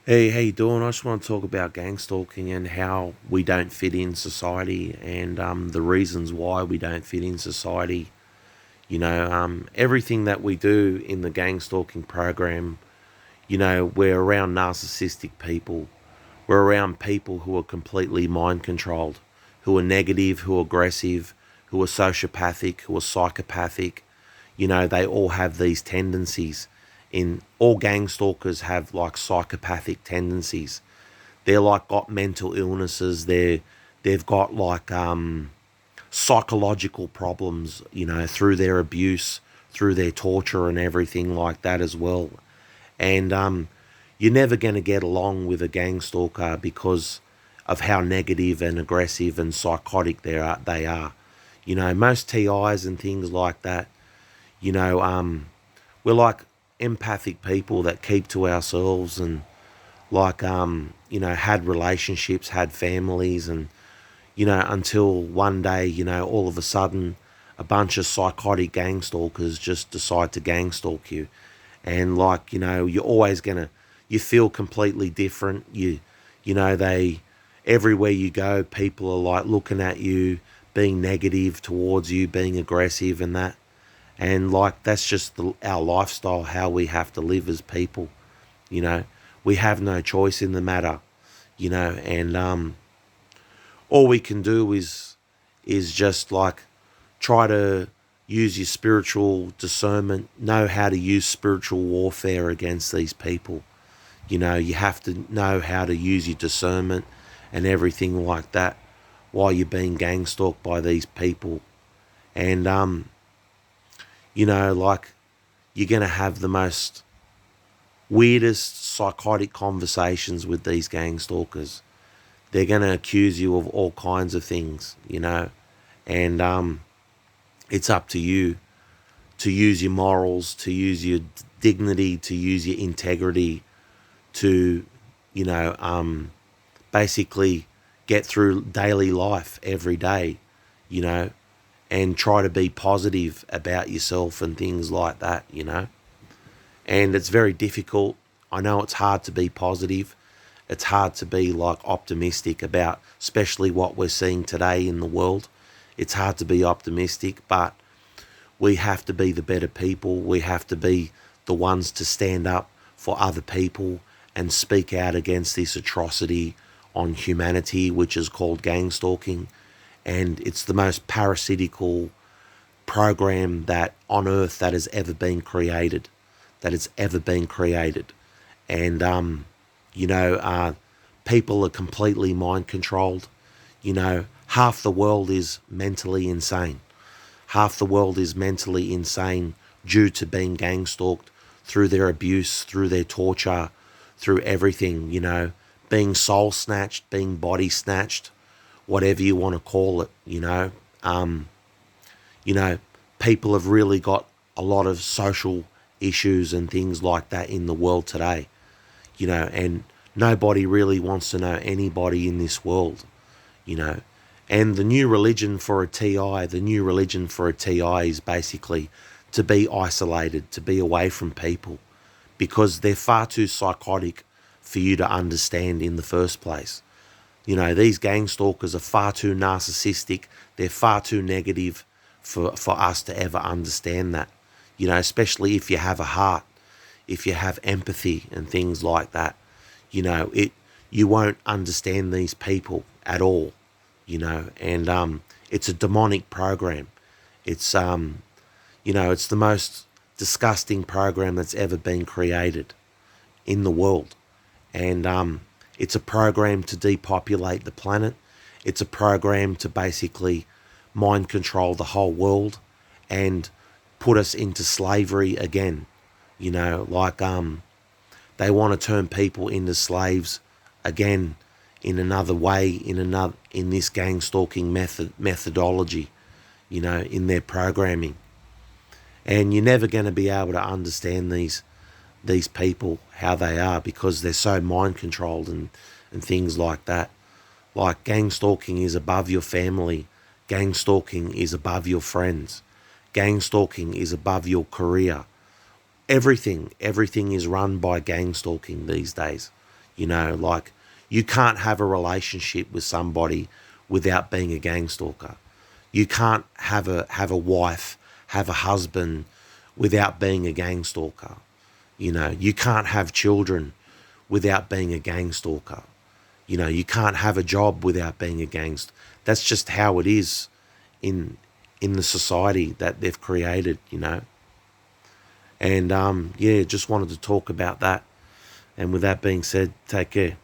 Hey, how you doing? I just want to talk about gang stalking and how we don't fit in society and the reasons why we don't fit in society. Everything that we do in the gang stalking program, we're around narcissistic people. We're around people who are completely mind controlled, who are negative, who are aggressive, who are sociopathic, who are psychopathic. They all have these tendencies. In all gang stalkers have like psychopathic tendencies. They're like got mental illnesses. They've got like psychological problems, through their abuse, through their torture and everything like that as well. And you're never going to get along with a gang stalker because of how negative and aggressive and psychotic they are. Most TIs and things like that, you know, we're like empathic people that keep to ourselves and like, had relationships, had families, and, until one day, all of a sudden, a bunch of psychotic gang stalkers just decide to gang stalk you. And like, you're always gonna, you feel completely different. They, everywhere you go, people are like looking at you, being negative towards you, being aggressive and that. And like, that's just our lifestyle, how we have to live as people, you know. We have no choice in the matter, and all we can do is just like try to use your spiritual discernment, know how to use spiritual warfare against these people. You have to know how to use your discernment and everything like that while you're being gang stalked by these people. And like, you're gonna have the most weirdest psychotic conversations with these gang stalkers. They're gonna accuse you of all kinds of things, and it's up to you to use your morals, to use your dignity, to use your integrity, to, you know, um, basically get through daily life every day, you know, and try to be positive about yourself and things like that. And it's very difficult. I know it's hard to be positive. It's hard to be like optimistic about, especially what we're seeing today in the world. It's hard to be optimistic, but we have to be the better people. We have to be the ones to stand up for other people and speak out against this atrocity on humanity, which is called gang stalking. And it's the most parasitical program that on earth that has ever been created, that has ever been created. And, you know, uh, people are completely mind controlled. Half the world is mentally insane. Half the world is mentally insane due to being gang stalked through their abuse, through their torture, through everything, being soul snatched, being body snatched, whatever you want to call it, Um, you know, people have really got a lot of social issues and things like that in the world today, and nobody really wants to know anybody in this world, you know. And the new religion for a TI is basically to be isolated, to be away from people, because they're far too psychotic for you to understand in the first place. These gang stalkers are far too narcissistic. They're far too negative for us to ever understand that. Especially if you have a heart, if you have empathy and things like that. You won't understand these people at all. And it's a demonic program. It's it's the most disgusting program that's ever been created in the world. And it's a program to depopulate the planet. It's a program to basically mind control the whole world and put us into slavery again. Like they want to turn people into slaves again in another way, in this gang stalking methodology, in their programming. And you're never going to be able to understand these people, how they are, because they're so mind controlled and things like that. Like, gang stalking is above your family. Gang stalking is above your friends. Gang stalking is above your career. Everything is run by gang stalking these days. You know, like you can't have a relationship with somebody without being a gang stalker. You can't have a wife, have a husband without being a gang stalker. You know, you can't have children without being a gang stalker. You know, you can't have a job without being a gangster. That's just how it is in in the society that they've created, you know. And yeah, just wanted to talk about that. And with that being said, take care.